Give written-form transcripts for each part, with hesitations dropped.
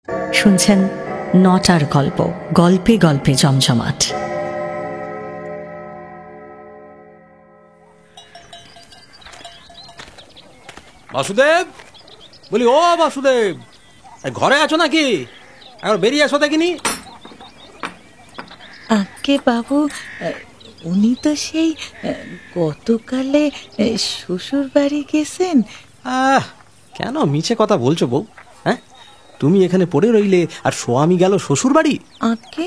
শুনছেন নটার গল্প, গল্পে গল্পে জমজমাট। বাসুদেব, বলি ও বাসুদেব, ঘরে আছো নাকি? এখন বেরিয়ে আসো দেখিনি। আগে বাবু, উনি তো সেই গতকালে শ্বশুর বাড়ি গেছেন। কেন মিছে কথা বলছো বউ? হ্যাঁ, তুমি এখানে পড়ে রইলে আর স্বামী গেল শ্বশুর বাড়ি। আগে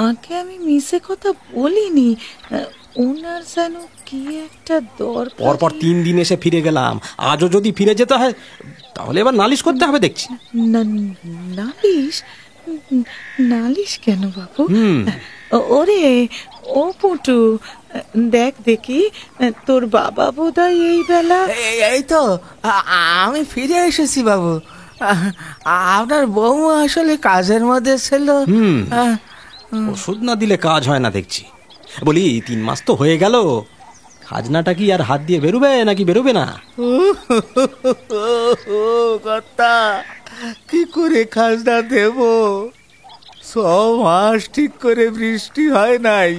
আগে আমি মিছে কথা বলিনি। ওনার যেন কি একটা দরকার। পরপর 3 দিন এসে ফিরে গেলাম, আজও যদি ফিরে যেতে হয় তাহলে এবার নালিশ করতে হবে দেখছি। নালিশ? নালিশ কেন বাবু? ওরে ও পুটু, দেখ দেখি তোর বাবা বোধহয় এই বেলা। এই তো আমি ফিরে এসেছি বাবু। আপনার বৌমা আসলে কাজের মধ্যে ছিল। ওষুধ না দিলে কাজ হয় না দেখছি। বলি 3 মাস তো হয়ে গেল, খাজনাটা কি আর হাত দিয়ে বেরোবে নাকি বেরোবে না? কর্তা, কি করে খাজনা দেব? 6 মাস ঠিক করে বৃষ্টি হয় নাই,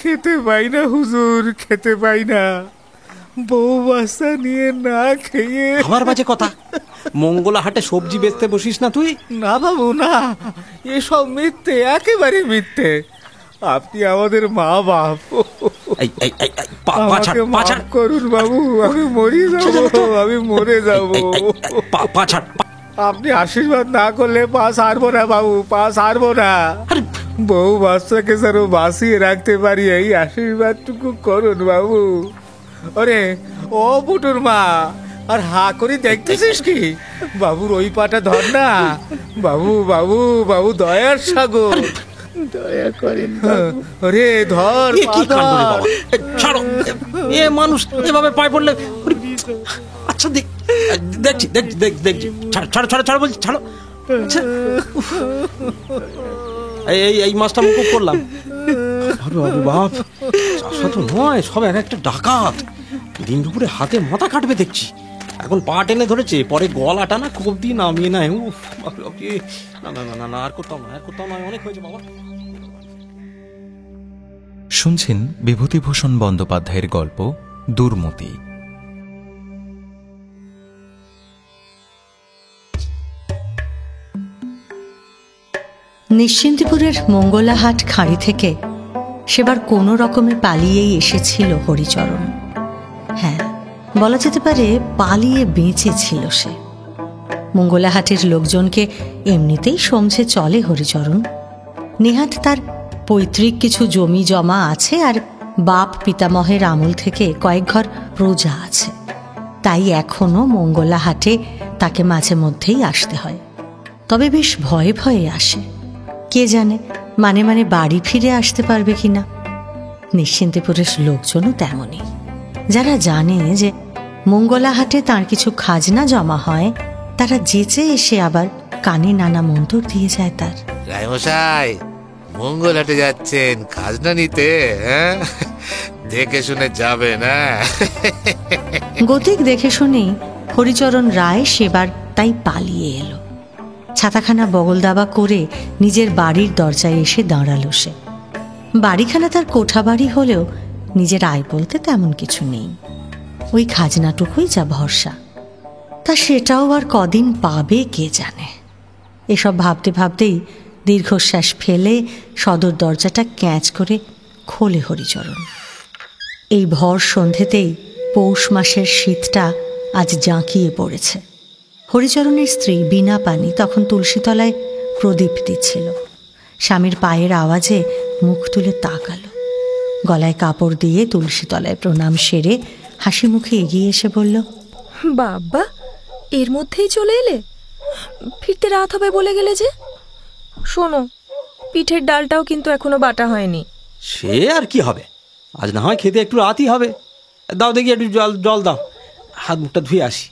খেতে পাই না হুজুর, খেতে পাই না। বউ বাচ্চা নিয়ে না খেয়ে। আমার বাজে কথা, মঙ্গলা হাটে সবজি বেচতে বসিস না তুই? না বাবু না, এসব মিথ্যে, একেবারে মিথ্যে। আপনি আমাদের মা বাপ। আমাকে মাফ করুন বাবু, আমি মরে যাবো, আমি মরে যাবো। আপনি আশীর্বাদ না করলে পা ছাড়বো না বাবু, পা ছাড়বো না। বউ বাচ্চাকে যেন বাঁচিয়ে রাখতে পারি, এই আশীর্বাদটুকু করুন বাবু। ওরে ও পুটুর মা, আর হা করে দেখতেছিস কি? বাবুর ওই পাটা ধর না। বাবু বাবু বাবু, দয়ার সাগর, দয়া করেন। ওরে ধর, ছাড়ো, এ মানুষ এভাবে পায়ে পড়লে। আচ্ছা দেখছি দেখছি দেখছি, ছাড়ো ছাড়ো ছাড়ো বলছি, ছাড়ো। এই মাছটা মুখ করলাম। বাপ, চাষা তো নয়, সব এক একটা ডাকাত। দিন দুপুরে হাতে মাথা কাটবে দেখছি। এখন পা টেনে ধরেছে, পরে গলাটা না কোপ দিয়ে নামিয়ে নেয়। না না না না, আর করতাম না, আর করতাম না, অনেক হয়েছে বাবা। শুনছেন বিভূতিভূষণ বন্দ্যোপাধ্যায়ের গল্প দুর্মতি। নিশ্চিন্তিপুরের মঙ্গলাহাট খাঁড়ি থেকে সেবার কোনো রকমে পালিয়েই এসেছিল হরিচরণ। হ্যাঁ, বলা যেতে পারে পালিয়ে বেঁচেছিল সে। মঙ্গলাহাটের লোকজনকে এমনিতেই সমঝে চলে হরিচরণ। নেহাত তার পৈতৃক কিছু জমি জমা আছে, আর বাপ পিতামহের আমল থেকে কয়েক ঘর প্রজা আছে। তাই এখনো মঙ্গলাহাটে তাকে মাঝে মধ্যেই আসতে হয়। তবে বেশ ভয়ে ভয়ে আসে। কে জানে মানে মানে বাড়ি ফিরে আসতে পারবে কিনা। নিশ্চিন্তিপুরের লোকজনও তেমনই। যারা জানে যে মঙ্গলাহাটে তার কিছু খাজনা জমা হয়, তারা যেচে এসে আবার কানে নানা মন্তর দিয়ে যায় তার। রায়মশাই, মঙ্গলহাটে যাচ্ছেন খাজনা নিতে? দেখে শুনে যাবেন। গতিক দেখে শুনেই হরিচরণ রায় সেবার তাই পালিয়ে এলো। ছাতাখানা বগল দাবা করে নিজের বাড়ির দরজায় এসে দাঁড়ালো সে। বাড়িখানা তার কোঠা বাড়ি হলেও নিজের আয় বলতে তেমন কিছু নেই। ওই খাজনাটুকুই যা ভরসা, তা সেটাও আর কদিন পাবে কে জানে। এসব ভাবতে ভাবতেই দীর্ঘশ্বাস ফেলে সদর দরজাটা ক্যাঁচ করে খোলে হরিচরণ। এই ভর সন্ধেতেই পৌষ মাসের শীতটা আজ জাঁকিয়ে পড়েছে। হরিচরণের স্ত্রী বিনা পানি তখন তুলসীতলায় প্রদীপ দিচ্ছিল। স্বামীর পায়ের আওয়াজে মুখ তুলে তাকালো। গলায় কাপড় দিয়ে তুলসীতলায় প্রণাম সেরে হাসি মুখে এগিয়ে এসে বলল, বাবা, এর মধ্যেই চলে এলে? ফিরতে রাত হবে বলে গেলে যে। শোনো, পিঠের ডালটাও কিন্তু এখনো বাটা হয়নি। সে আর কি হবে, আজ না হয় খেতে একটু রাতই হবে। দাও দেখি একটু জল দাও, হাত মুখটা ধুয়ে আসি।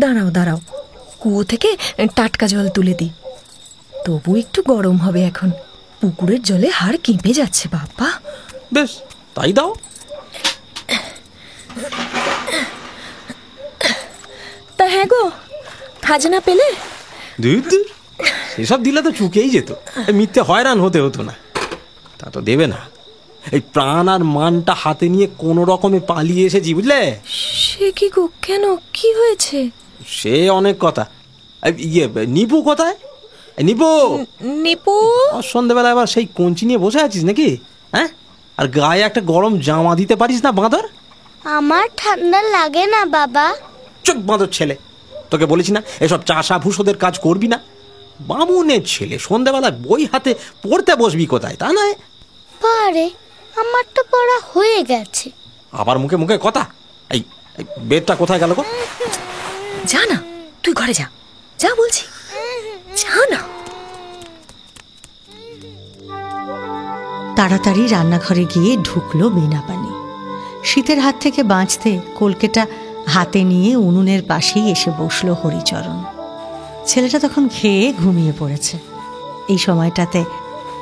দাঁড়াও দাঁড়াও, কুয়ো থেকে টাটকা জল তুলে দিই। তবু একটু গরম হবে এখন, পুকুরের জলে হাড় কেঁপে যাচ্ছে বাবা। বেশ, তাই দাও। তা হ্যাঁ গো, খাজনা পেলে? সেসব দিলে তো চুকেই যেত, এই মিথ্যে হয়রান হতে হতো না। তা তো দেবে না। এই প্রাণ আর মানটা হাতে নিয়ে কোনো রকমে পালিয়ে এসেছি, বুঝলে? সে কি গো, কেন, কি হয়েছে? সে অনেক কথা। নিপু কোথায়? নিপু, নিপু, সন্ধ্যেবেলা আবার সেই কঞ্চি নিয়ে বসে আছিস নাকি? হ্যাঁ, আর গায়ে একটা গরম জামা দিতে পারিস না বাঁদর? আমার ঠান্ডা লাগে না বাবা। চুপ বাঁদর ছেলে, তোকে বলেছি না এসব চাষা ভুষোদের কাজ করবি না। বামুনের ছেলে, সন্ধ্যেবেলা বই হাতে পড়তে বসবি কোথায়? তা নয়। পারে, আমার তো পড়া হয়ে গেছে। আবার মুখে মুখে কথা। এই বেদটা কোথায় গেল গো? যা না, তুই ঘরে যা, যা বলছি, যা না। তাড়াতাড়ি রান্নাঘরে গিয়ে ঢুকলো বীণাপানি। শীতের হাত থেকে বাঁচতে কলকেটা হাতে নিয়ে উনুনের পাশেই এসে বসলো হরিচরণ। ছেলেটা তখন খেয়ে ঘুমিয়ে পড়েছে। এই সময়টাতে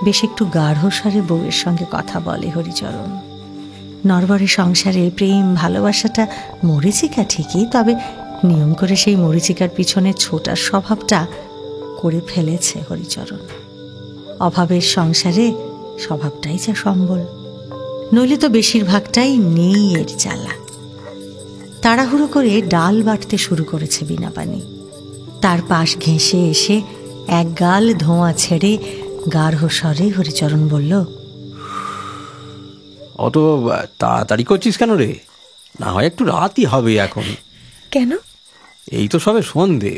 বেশ একটু গাঢ় স্বরে বউয়ের সঙ্গে কথা বলে হরিচরণ। নরবরে সংসারে প্রেম ভালোবাসাটা মরীচিকা ঠিকই, তবে নিয়ম করে সেই মরীচিকার পিছনে ছোটার স্বভাবটা করে ফেলেছে হরিচরণ। অভাবের সংসারে স্বভাবটাই যা সম্বল, নইলে তো বেশিরভাগটাই নেই এর জ্বালা। তাড়াহুড়ো করে ডাল বাটতে শুরু করেছে বীণাপানি। তার পাশ ঘেঁষে এসে এক গাল ধোঁয়া ছেড়ে গাঢ় স্বরে হরিচরণ বলল, অত তাড়াতাড়ি করছিস কেন রে? না হয় একটু রাতই হবে এখন। কেন? এই তো সবে সন্ধে,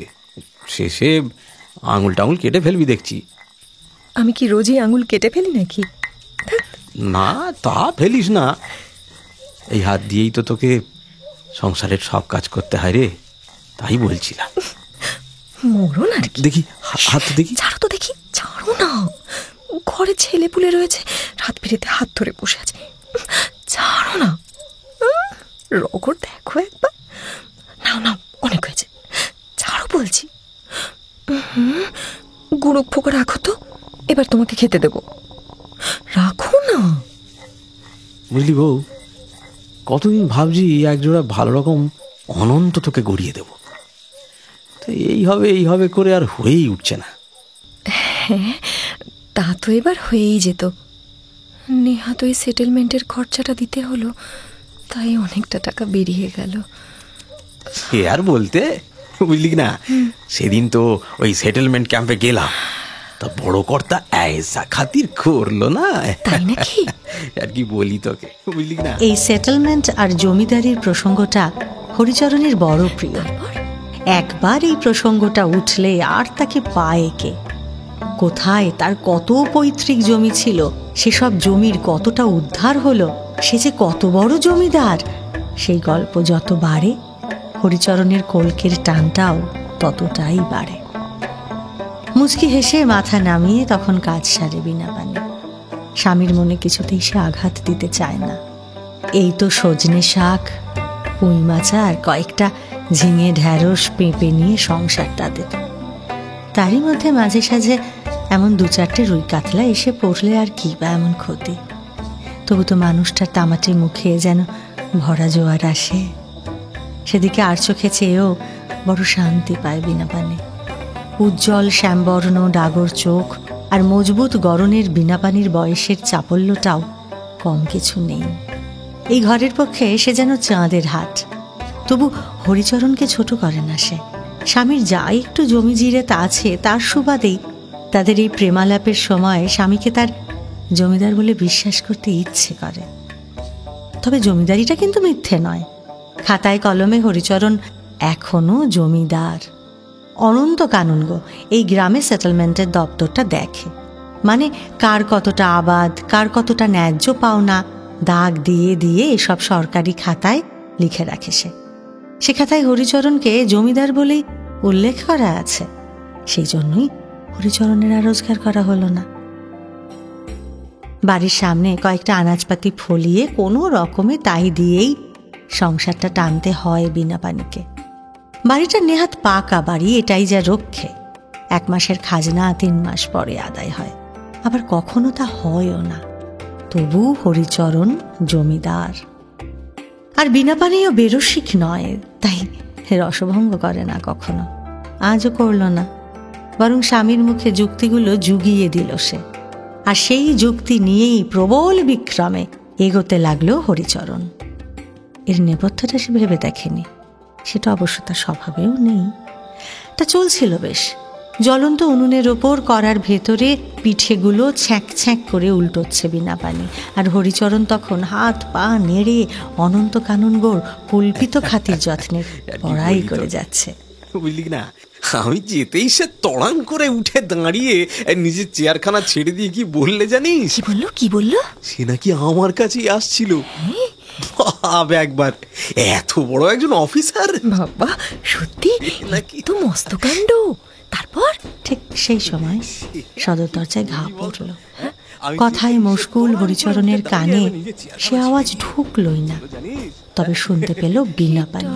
শেষে আঙুল টাঙুল কেটে ফেলবি দেখছি। আমি কি রোজই আঙুল কেটে ফেলি নাকি? না, তা ফেলিস না। এই হাত দিয়েই তো তোকে সংসারের সব কাজ করতে হয় রে, তাই বলছিলাম। মরণ আর কি। দেখি হাত দেখি। ছাড়ো তো দেখি, ছাড়ো না। ঘরে ছেলে পুলে রয়েছে, রাত বিরেতে হাত ধরে বসে আছে। ছাড়ো না, রগর দেখো একবার। নাও নাও, অনেক হয়েছে, ছাড়ো বলছি। গুঁড়ো ফোকা রাখো তো, এবার তোমাকে খেতে দেবো, রাখো না। বুঝলি বউ, কতদিন ভাবছি একজোড়া ভালো রকম অনন্ত তোকে গড়িয়ে দেব, তো এই হবে করে আর হয়েই উঠছে না। হ্যাঁ, তা তো এবার হয়েই যেত। নেহাত ওই সেটেলমেন্টের খরচাটা দিতে হলো, তাই অনেকটা টাকা বেরিয়ে গেল। এ আর বলতে, বুঝলি না, সেদিন তো ওই সেটেলমেন্ট ক্যাম্পে গেলাম, তা বড় কর্তা ऐसा খাতির করলো না, তাই নাকি? আর কি বলি তোকে, বুঝলি না। এই সেটেলমেন্ট আর জমিদারির প্রসঙ্গটা হরিচরণের বড় প্রিয়। একবার এই প্রসঙ্গটা উঠলে আর তাকে পায় কে? কোথায় তার কত পৈতৃক জমি ছিল, সেসব জমির কতটা উদ্ধার হলো, সে যে কত বড় জমিদার, সেই গল্প যত বাড়ে হরিচরণের কলকের টানটাও ততটাই বাড়ে। মুচকি হেসে মাথা নামিয়ে তখন কাজ সারে বীণাপানি। স্বামীর মনে কিছুতেই সে আঘাত দিতে চায় না। এই তো সজনে শাক, পুঁই মাচা আর কয়েকটা ঝিঙে ঢ্যাঁড়স পেঁপে নিয়ে সংসার তাদের। তারই মধ্যে মাঝে সাঝে এমন দু চারটে রুই কাতলা এসে পড়লে আর কি বা এমন ক্ষতি? তবু তো মানুষটার তামাটে মুখে যেন ভরা জোয়ার আসে। সেদিকে আর চোখে চেয়েও বড় শান্তি পায় বীণাপানি। উজ্জ্বল শ্যামবর্ণ ডাগর চোখ আর মজবুত গড়নের বীণাপানির বয়সের চাপল্যটাও কম কিছু নেই। এই ঘরের পক্ষে সে যেন চাঁদের হাট। তবু হরিচরণকে ছোট করে না সে। স্বামীর যা একটু জমি জিরে তা আছে, তার সুবাদেই তাদের এই প্রেমালাপের সময় স্বামীকে তার জমিদার বলে বিশ্বাস করতে ইচ্ছে করে। তবে জমিদারিটা কিন্তু মিথ্যে নয়। খাতায় কলমে হরিচরণ এখনো জমিদার। অনন্ত কানুনগো এই গ্রামে সেটেলমেন্টের দপ্তরটা দেখে, মানে কার কতটা আবাদ, কার কতটা ন্যায্য পাওনা দাগ দিয়ে দিয়ে এসব সরকারি খাতায় লিখে রাখে সে খাতায় হরিচরণকে জমিদার বলেই উল্লেখ করা আছে। সেই জন্যই হরিচরণের আর রোজগার করা হলো না। বাড়ির সামনে কয়েকটা আনাজপাতি ফলিয়ে কোনো রকমে তাই দিয়েই সংসারটা টানতে হয় বীণাপানিকে। বাড়িটা নেহাত পাকা বাড়ি, এটাই যা রক্ষে। 1 মাসের খাজনা 3 মাস পরে আদায় হয়, আবার কখনো তা হয়ও না। তবু হরিচরণ জমিদার। আর বীণাপানিও বেরসিক নয়, তাই রসভঙ্গ করে না কখনো, আজও করল না। বরং স্বামীর মুখে যুক্তিগুলো জুগিয়ে দিল সে। আর সেই যুক্তি নিয়েই প্রবল বিক্রমে এগোতে লাগলো হরিচরণ। এর নেপথ্যটা সে ভেবে দেখেনি, সেটা অবশ্য তার স্বভাবেও নেই। তা চলছিল বেশ। জ্বলন্ত উনুনের ওপর কড়ার ভেতরে পিঠেগুলো ছ্যাঁক ছ্যাঁক করে উল্টোচ্ছে বিনাপানি, আর হরিচরণ তখন হাত পা নেড়ে অনন্ত কাননগোড় কল্পিত খাতির যত্নের পড়াই করে যাচ্ছে। বুঝলি না, আমি যেতেই সে তড়াং করে উঠে দাঁড়িয়ে নিজের চেয়ারখানা ছেড়ে দিয়ে কি বললে জানিস? কি বললো? সে নাকি আমার কাছেই আসছিল। ভাব একবার, এত বড় একজন অফিসার। বাবা, সত্যি নাকি? তো মস্ত কাণ্ড। তারপর ঠিক সেই সময় সদর দরজায় ঘা পড়ল। কথায় মশগুল হরিচরণের কানে সে আওয়াজ ঢুকলই না, তবে শুনতে পেল বিনাপানি।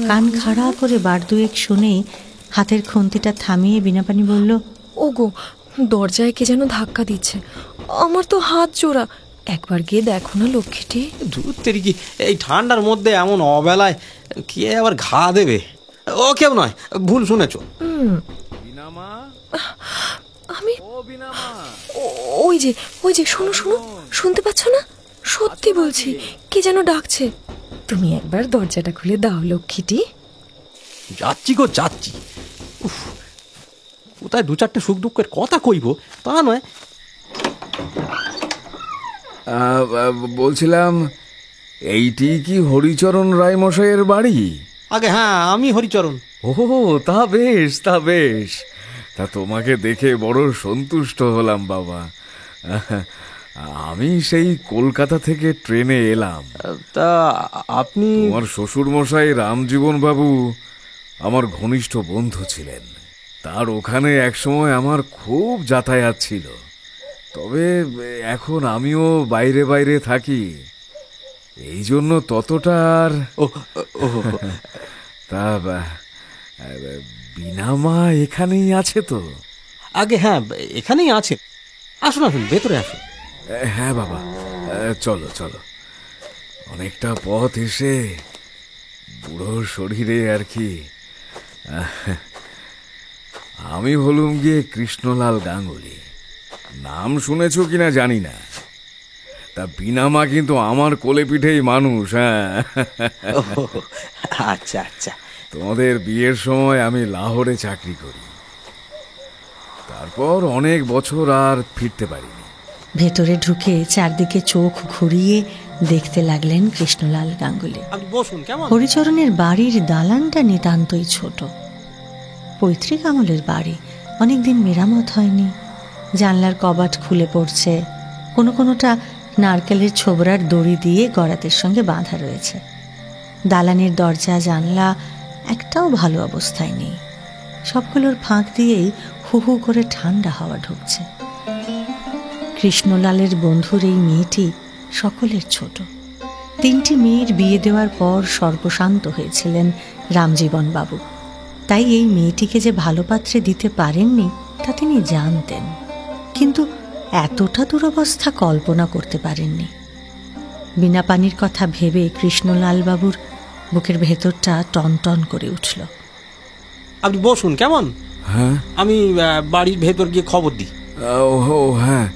কান খাড়া করে বার দুয়েক শুনেই হাতের খুন্তিটা থামিয়ে বিনাপানি বলল, ওগো, দরজায় কে যেন ধাক্কা দিচ্ছে। আমার তো হাত জোড়া, একবার গিয়ে দেখো না লক্ষ্মীটি। ধুর তেরি, এই ঠান্ডার মধ্যে এমন অবেলায় কে আবার ঘা দেবে? ও কেউ নয়, ভুল শুনেছ। আমি ওই যে শোনো, শুনতে পাচ্ছ না? সত্যি বলছি, কে যেন ডাকছে। তুমি একবার দরজাটা খুলে দাও লক্ষ্মীটি। যাচ্ছি গো যাচ্ছি। কোথায় দু চারটে সুখ দুঃখের কথা কইব তা নয়। বলছিলাম, এইটি কি হরিচরণ রায় মশাইয়ের বাড়ি? আগে হ্যাঁ, আমি হরিচরণ। ও, তা বেশ, তা বেশ। তা তোমাকে দেখে বড় সন্তুষ্ট হলাম বাবা। আমি সেই কলকাতা থেকে ট্রেনে এলাম। তা আপনি? তোমার শ্বশুর মশাই রামজীবন বাবু আমার ঘনিষ্ঠ বন্ধু ছিলেন। তার ওখানে একসময় আমার খুব যাতায়াত ছিল। তবে এখন আমিও বাইরে বাইরে থাকি, এই জন্য ততটা আর। তা বিনামা এখানেই আছে তো? আগে হ্যাঁ, এখানেই আছে। আসুন আসুন, ভেতরে আসুন। হ্যাঁ বাবা, চলো চলো। অনেকটা পথ এসে বুড়ো শরীরে আর কি। আমি হলুম গিয়ে কৃষ্ণলাল গাঙ্গুলি। নাম শুনেছ কিনা জানি না, তা বিনামা কিন্তু আমার কোলে পিঠেই মানুষ। হ্যাঁ, আচ্ছা আচ্ছা। তোমাদের বিয়ের সময় আমি লাহোরে চাকরি করি, তারপর অনেক বছর আর ফিরতে পারিনি। ভেতরে ঢুকে চারদিকে চোখ ঘুরিয়ে দেখতে লাগলেন কৃষ্ণলাল গাঙ্গুলি। বসুন। কেমন? হরিচরণের বাড়ির দালানটা নিতান্তই ছোট, পৈতৃক আমলের বাড়ি, অনেকদিন মেরামত হয়নি। জানলার কবাট খুলে পড়ছে, কোনোটা নারকেলের ছোবড়ার দড়ি দিয়ে গড়াতের সঙ্গে বাঁধা রয়েছে। দালানের দরজা জানলা একটাও ভালো অবস্থায় নেই, সবগুলোর ফাঁক দিয়েই হু হু করে ঠান্ডা হাওয়া ঢুকছে। কৃষ্ণলালের বন্ধুর এই মেয়েটি সকলের ছোট। 3টি মেয়ের বিয়ে দেওয়ার পর সর্বশান্ত হয়েছিলেন রামজীবন বাবু, তাই এই মেয়েটিকে যে ভালো পাত্রে দিতে পারেননি তা তিনি জানতেন, কিন্তু এতটা দুরবস্থা কল্পনা করতে পারেননি। বিনাপানির কথা ভেবে কৃষ্ণলাল বাবুর বুকের ভেতরটা টনটন করে উঠল। আপনি বসুন। কেমন? হ্যাঁ, আমি বাড়ির ভেতর গিয়ে খবর দিই। ও হ্যাঁ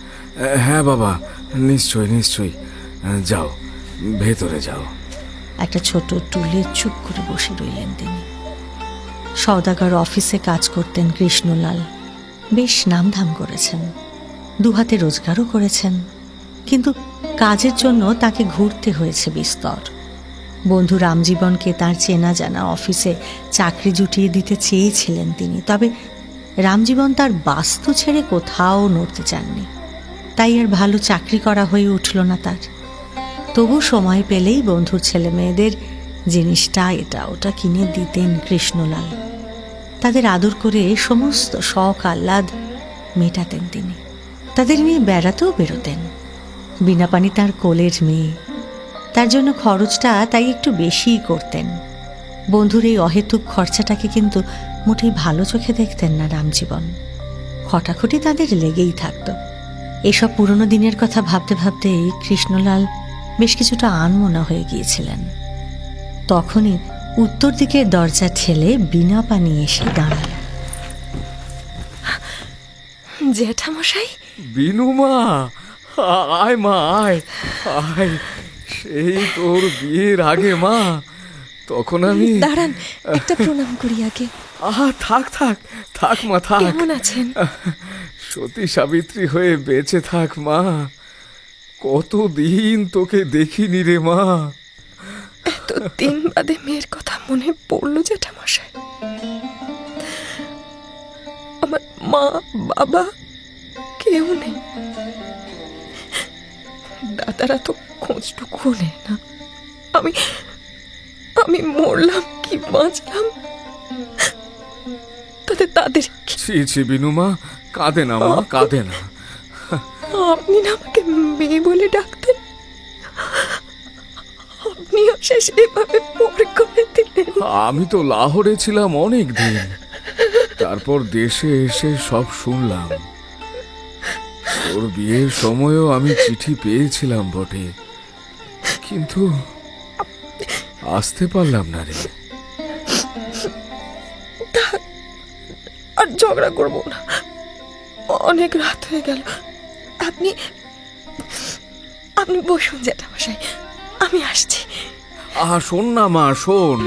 হ্যাঁ বাবা, নিশ্চয় নিশ্চয়, যাও ভেতরে যাও। একটা ছোট টুলে চুপ করে বসে রইলেন তিনি। সওদাগর অফিসে কাজ করতেন কৃষ্ণলাল, বেশ নামধাম করেছেন, দুহাতে রোজগারও করেছেন, কিন্তু কাজের জন্য তাকে ঘুরতে হয়েছে বিস্তর। বন্ধু রামজীবনকে তার চেনা জানা অফিসে চাকরি জুটিয়ে দিতে চেয়েছিলেন তিনি, তবে রামজীবন তার বাস্তু ছেড়ে কোথাও নড়তে চাননি, তাই আর ভালো চাকরি করা হয়ে উঠল না তার। তবু সময় পেলেই বন্ধুর ছেলে মেয়েদের জিনিসটা এটা ওটা কিনে দিতেন কৃষ্ণলাল। তাদের আদর করে সমস্ত শখ আহ্লাদ মেটাতেন তিনি। তাদের নিয়ে বেড়াতেও বেরোতেন। বিনাপানি তার কোলের মেয়ে, তার জন্য খরচটা তাই একটু বেশিই করতেন। বন্ধুর এই অহেতুক খরচাটাকে কিন্তু মোটেই ভালো চোখে দেখতেন না রামজীবন। খটাখটি তাদের লেগেই থাকত। এসব পুরনো দিনের কথা ভাবতে ভাবতেই কৃষ্ণলাল বেশ কিছুটা আনমনা হয়ে গিয়েছিলেন। তখনই উত্তর দিকের দরজা ঠেলে বিনাপানি এসে দাঁড়াল। জ্যাঠামশাই। বিনু মা, আয় মা, আয় আয়। সেই তোর বিয়ের আগে মা, তখন আমি। দাঁড়ান, একটা প্রণাম করি আগে। থাক থাক থাক মা, থাক। কেমন আছেন? সতী সাবিত্রী হয়ে বেঁচে থাক মা। কতদিন তোকে দেখিনি রে মা। এতদিন বাদে মেয়ের কথা মনে পড়লো জ্যাঠামশাই। আমার মা বাবা কেউ নেই, দাদারা তো খোঁজটুকু নেই না। আমি মরলাম কি বাঁচলাম তাতে তাদের কি? ছি বিনু মা, কাঁদে না মা, কাঁদে না। আপনি না আমাকে মেয়ে বলে ডাকতেন, আপনিও শেষ এভাবে পর করে দিলেন। আমি তো লাহোরে ছিলাম অনেক দিন, তারপর দেশে এসে সব শুনলাম। তোর বিয়ের সময়ও আমি চিঠি পেয়েছিলাম বটে, কিন্তু আসতে পারলাম না রে। আর ঝগড়া করবো না, অনেক রাত হয়ে গেল। আপনি বসুন জ্যাঠামশাই, আমি আসছি। শোন না মা, শোন,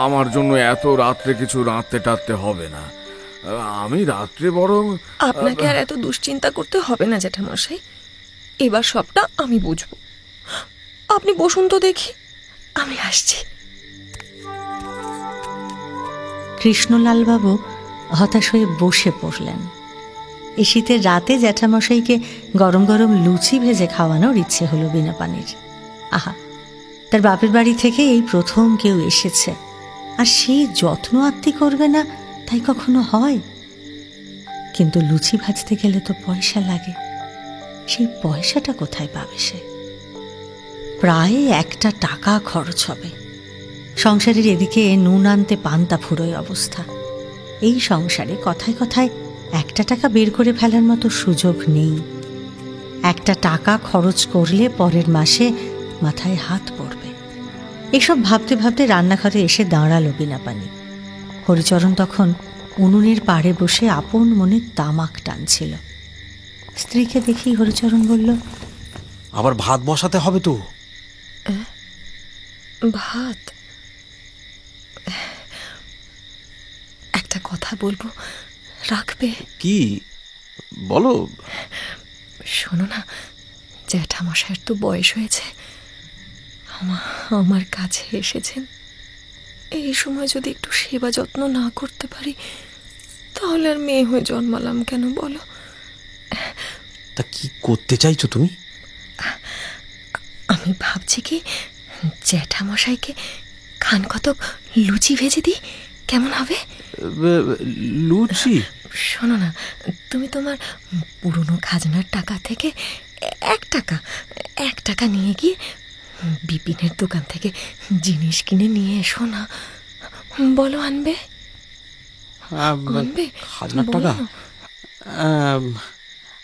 আমার জন্য এত রাত্রে কিছু রাঁধতে টাঁধতে হবে না। আমি রাত্রে বরং। আপনাকে আর এত দুশ্চিন্তা করতে হবে না জ্যাঠামশাই, এবার সবটা আমি বুঝবো। আপনি বসুন তো দেখি, আমি আসছি। কৃষ্ণলালবাবু হতাশ হয়ে বসে পড়লেন। এই শীতের রাতে জ্যাঠামশাইকে গরম গরম লুচি ভেজে খাওয়ানোর ইচ্ছে হলো বিনাপানির। আহা, তার বাপের বাড়ি থেকে এই প্রথম কেউ এসেছে, আর সেই যত্ন আত্মি করবে না তাই কখনো হয়? কিন্তু লুচি ভাজতে গেলে তো পয়সা লাগে, সেই পয়সাটা কোথায় পাবে সে? প্রায় 1 টাকা খরচ হবে। সংসারের এদিকে নুন আনতে পান্তা ফুরোয় অবস্থা। এই সংসারে কথায় কথায় 1 টাকা বের করে ফেলার মতো সুযোগ নেই। 1 টাকা খরচ করলে পরের মাসে মাথায় হাত পড়বে। এসব ভাবতে ভাবতে রান্নাঘরে এসে দাঁড়ালো বিনাপানি। হরিচরণ তখন উনুনের পাড়ে বসে আপন মনে তামাক টানছিল। স্ত্রীকে দেখেই হরিচরণ বলল, আবার ভাত বসাতে হবে তো। ভাত? একটা কথা বলবো, রাখবে? কি বলো? শোনো না, জ্যাঠামশাইয়ের তো বয়স হয়েছে, আমার কাছে এসেছেন। এই সময় যদি একটু সেবা যত্ন না করতে পারি, তাহলে আর মেয়ে হয়ে জন্মালাম কেন বলো? তা কি করতে চাইছো তুমি? আমি ভাবছি কি, জ্যাঠামশাইকে খান কতক লুচি ভেজে দিই, কেমন হবে? লুচি? শোনো না, তুমি তোমার পুরনো খাজনার টাকা থেকে 1 টাকা নিয়ে গিয়ে বিপিনের দোকান থেকে জিনিস কিনে নিয়ে এসো না। বলো, আনবে? খাজনার টাকা?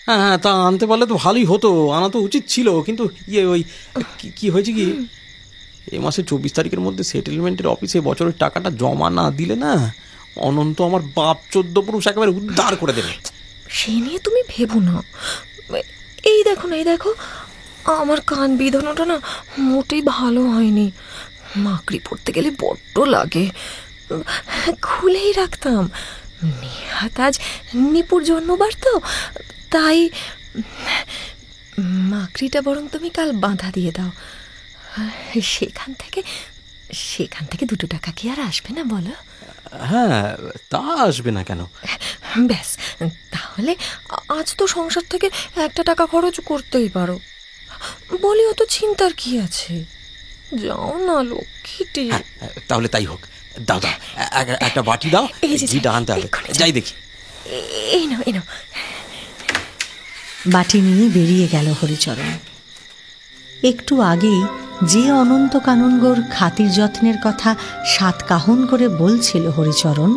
হ্যাঁ, তা আনতে পারলে তো ভালোই হতো, আনা তো উচিত ছিল। কিন্তু ওই কি হয়েছে কি, এ মাসে 24 তারিখের মধ্যে সেটেলমেন্টের অফিসে বছরের টাকাটা জমা না দিলে না, অনন্ত আমার বাপ 14 পুরুষ একেবারে উদ্ধার করে দেবে। সে নিয়ে তুমি ভেবো না। এই দেখো আমার কান বিধানোটা না মোটেই ভালো হয়নি। মাকড়ি পড়তে গেলে বড্ড লাগে, খুলেই রাখতাম। নেহাত আজ নিপুর জন্মবার তো, তাই মাকড়িটা বরং তুমি কাল বাঁধা দিয়ে দাও। সেখান থেকে 2 টাকা কি আর আসবে না বলো? হ্যাঁ, তা আসবে না কেন? ব্যাস, তাহলে আজ তো সংসার থেকে 1 টাকা খরচ করতেই পারো। বলি, অত চিন্তার কি আছে? যাও না লক্ষ্মীটি। তাহলে তাই হোক। দাও একটা বাটি দাও, ঘিটা আনতে হবে। যাই দেখি। এই নাও। বাটি নিয়ে বেরিয়ে গেল হরিচরণ। একটু আগেই যে অনন্ত কাননগোর খাতির যত্নের কথা 7 কাহন করে বলছিল হরিচরণ,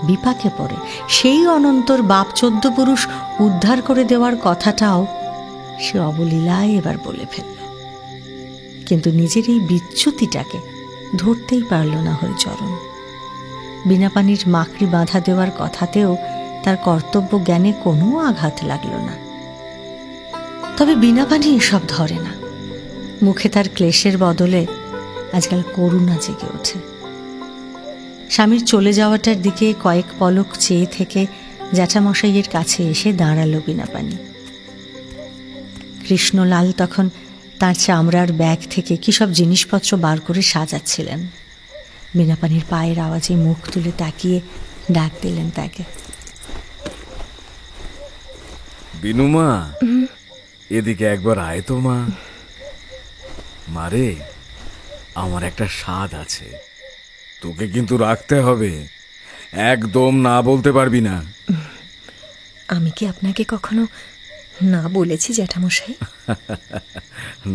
বিপাকে পড়ে সেই অনন্তর বাপ 14 পুরুষ উদ্ধার করে দেওয়ার কথাটাও সে অবলীলায় এবার বলে ফেলল। কিন্তু নিজের এই বিচ্যুতিটাকে ধরতেই পারল না হরিচরণ। বিনাপানির মাকড়ি বাঁধা দেওয়ার কথাতেও তার কর্তব্য জ্ঞানে কোনো আঘাত লাগলো না। তবে বিনাপানি এসব ধরে না। মুখে তার ক্লেশের বদলে আজকাল করুণা জেগে ওঠে। স্বামীর চলে যাওয়াটার দিকে কয়েক পলক চেয়ে থেকে জ্যাঠামশাইয়ের কাছে এসে দাঁড়ালো বিনাপানি। কৃষ্ণলাল তখন তার চামড়ার ব্যাগ থেকে কি সব জিনিসপত্র বার করে সাজাচ্ছিলেন। বিনাপানির পায়ের আওয়াজে মুখ তুলে তাকিয়ে ডাক দিলেন তাকে। বিনুমা, এদিকে একবার আয় তো মা। মারে, আমার একটা স্বাদ আছে, তোকে কিন্তু রাখতে হবে, একদম না বলতে পারবি না। আমি কি আপনাকে কখনো না বলেছি জ্যাঠামশাই?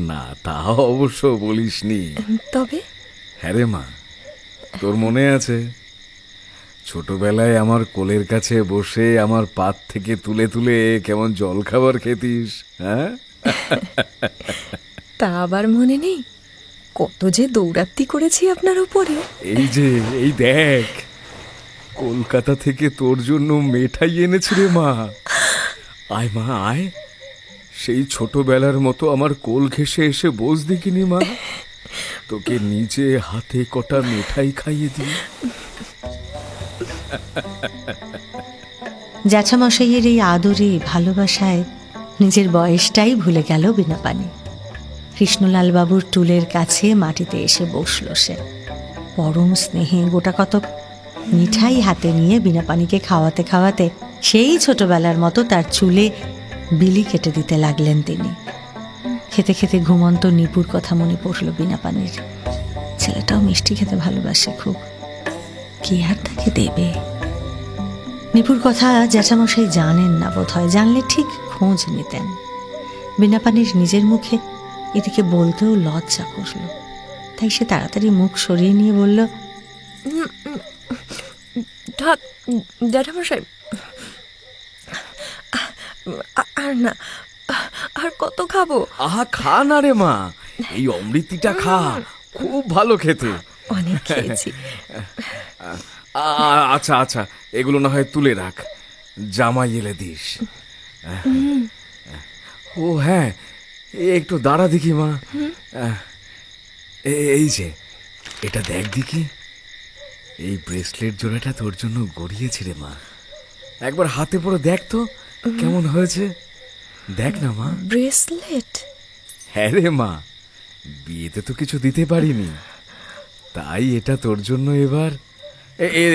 না, তা অবশ্য বলিসনি। তবে হ্যাঁ রে মা, তোর মনে আছে ছোটবেলায় আমার কোলের কাছে বসে আমার পাত থেকে তুলে তুলে কেমন জল খাবার খেতিস? হ্যাঁ, তা আবার মনে নেই? কত যে দৌড়াত্তি করেছি আপনার উপরে। এই দেখ, কলকাতা থেকে তোর জন্য মেঠাই এনেছি রে মা। আয় মা আয়, সেই ছোটবেলার মতো আমার কোল ঘেঁষে এসে বস দেখিনি মা, তোকে নিজে হাতে কটা মিঠাই খাইয়ে দিই। জ্যাঠামশাইয়ের এই আদরে ভালোবাসায় নিজের বয়সটাই ভুলে গেল বিনাপানি। কৃষ্ণলাল বাবুর টুলের কাছে মাটিতে এসে বসল সে। পরম স্নেহে গোটা কতক মিঠাই হাতে নিয়ে বিনাপানিকে খাওয়াতে খাওয়াতে সেই ছোটবেলার মতো তার চুলে বিলি কেটে দিতে লাগলেন তিনি। খেতে খেতে ঘুমন্ত নিপুর কথা মনে পড়ল বিনাপানির। ছেলেটাও মিষ্টি খেতে ভালোবাসে খুব, কি আর তাকে দেবে? নিপুর কথা জ্যাঠামশাই জানেন না বোধ হয়, জানলে ঠিক খোঁজ নিতেন। বিনাপানির নিজের মুখে এদিকে বলতেও লজ্জা করল, তাই সে তাড়াতাড়ি মুখ সরিয়ে নিয়ে বলল, জ্যাঠামশাই, আর না, আর কত খাবো? আহা, খা না রে মা, এই অমৃতিটা খা, খুব ভালো খেতে। অনেক খেয়েছি। আচ্ছা আচ্ছা, এগুলো না হয় তুলে রাখ, জামাই এলে দিস। ও হ্যাঁ, একটু দাঁড়া দেখি মা। এই যে এটা দেখ দেখি, এই ব্রেসলেট জোড়াটা তোর জন্য গড়িয়েছি রে মা, একবার হাতে পরে দেখ তো কেমন হয়েছে। দেখ না মা। ব্রেসলেট? হ্যাঁ রে মা, বিয়েতে তো কিছু দিতে পারিনি, তাই এটা তোর জন্য এবার।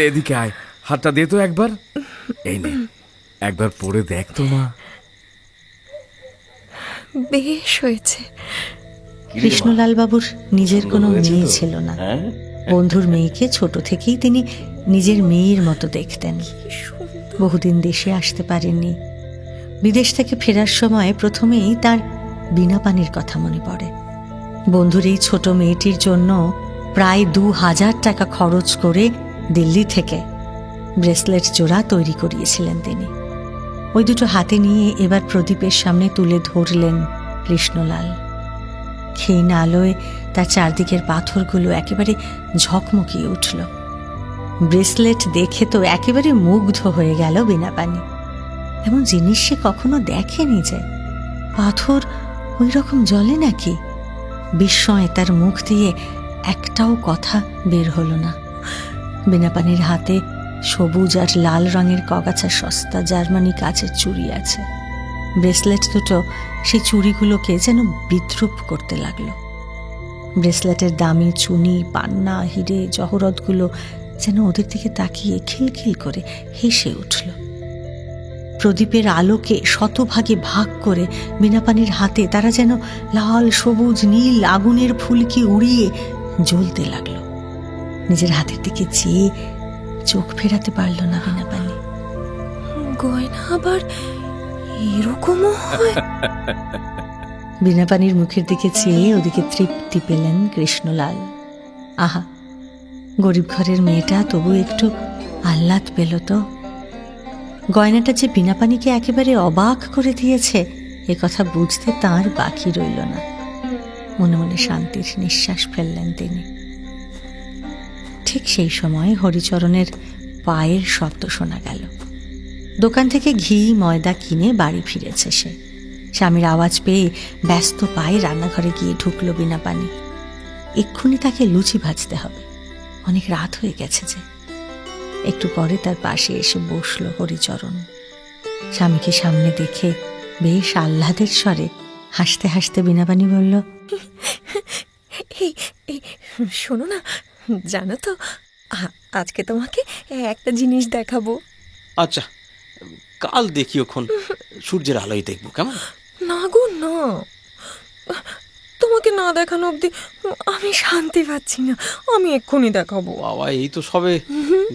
এদিকে আয়, হাতটা দে তো একবার। এই নে, একবার পরে দেখ তো মা। বেশ হয়েছে। কৃষ্ণলাল বাবুর নিজের কোনো মেয়ে ছিল না। বন্ধুর মেয়েকে ছোট থেকেই তিনি নিজের মেয়ের মতো দেখতেন। বহুদিন দেশে আসতে পারেননি। বিদেশ থেকে ফেরার সময় প্রথমেই তার বিনাপানির কথা মনে পড়ে। বন্ধুর এই ছোট মেয়েটির জন্য প্রায় 2000 টাকা খরচ করে দিল্লি থেকে ব্রেসলেট জোড়া তৈরি করিয়েছিলেন তিনি। ওই দুটো হাতে নিয়ে এবার প্রদীপের সামনে তুলে ধরলেন কৃষ্ণলাল। ক্ষীণ আলোয় তার চারদিকের পাথরগুলো একেবারে ঝকমকিয়ে উঠল। ব্রেসলেট দেখে তো একেবারে মুগ্ধ হয়ে গেল বিনাপানি। এমন জিনিস সে কখনো দেখেনি যে পাথর ওই রকম জ্বলে নাকি। বিস্ময়ে তার মুখ দিয়ে একটাও কথা বের হলো না। বিনাপানির হাতে সবুজ আর লাল রঙের কগাছা সস্তা জার্মানি কাচের চুড়ি আছে। ব্রেসলেট দুটো সেই চুড়িগুলোকে যেন বিদ্রুপ করতে লাগলো। ব্রেসলেটের দামি চুনি, পান্না, হিরে, জহরতগুলো যেন ওদের দিকে তাকিয়ে খিলখিল করে হেসে উঠল। প্রদীপের আলোকে শতভাগে ভাগ করে বিনাপানির হাতে তারা যেন লাল, সবুজ, নীল আগুনের ফুলকি উড়িয়ে জ্বলতে লাগলো। নিজের হাতের দিকে চেয়ে চোখ ফেরাতে পারল না বিনাপানি। গয়না আবার এরকমও হয়? বিনাপানির মুখের দিকে চেয়ে ওদিকে তৃপ্তি পেলেন কৃষ্ণলাল। আহা, গরিব ঘরের মেয়েটা তবু একটু আহ্লাদ পেল তো। গয়নাটা যে বিনাপানিকে একেবারে অবাক করে দিয়েছে এ কথা বুঝতে তাঁর বাকি রইল না। মনে মনে শান্তির নিঃশ্বাস ফেললেন তিনি। ঠিক সেই সময় হরিচরণের পায়ের শব্দ শোনা গেল। দোকান থেকে ঘি ময়দা কিনে বাড়ি ফিরেছে সে। স্বামীর আওয়াজ পেয়ে ব্যস্ত পায়ে রান্নাঘরে গিয়ে ঢুকলো বিনাপানি। এক্ষুনি তাকে লুচি ভাজতে হবে, অনেক রাত হয়ে গেছে যে। একটু পরে তার পাশে এসে বসলো হরিচরণ। স্বামীকে সামনে দেখে বেশ আহ্লাদের স্বরে হাসতে হাসতে বিনাপানি বলল, এই শোনো না, জানো তো আজকে তোমাকে একটা জিনিস দেখাবো। আচ্ছা, কাল দেখি, ওখন সূর্যের আলোয় দেখবো, কেমন? না গো না, তোমাকে না দেখানো অব্দি আমি শান্তি পাচ্ছি না। আমি এক্ষুনি দেখাবো। বাবা, এই তো সবে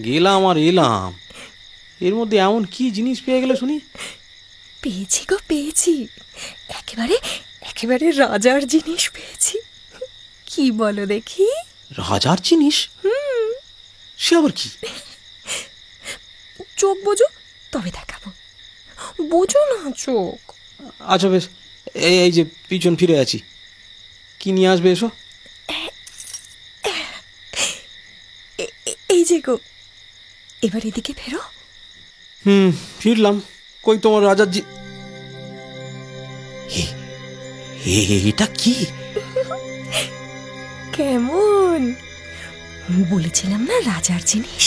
গেলাম আর এলাম, এর মধ্যে এমন কি জিনিস পেয়ে গেলে শুনি? পেয়েছি গো পেয়েছি, একেবারে রাজার জিনিস পেয়েছি। কি বলো দেখি? রাজার জিনিস? সে আবার কি? চোখ বোঝো তবে দেখাবো। বোঝো না চোখ? আচ্ছা বেশ, এই যে পিছন ফিরে আছি, কি নিয়ে আসবে এসো? এই যে গো, এবার এদিকে ফেরো। ফিরলাম। কই তোমার রাজার এটা কি? কেমন বলেছিলাম না রাজার জিনিস?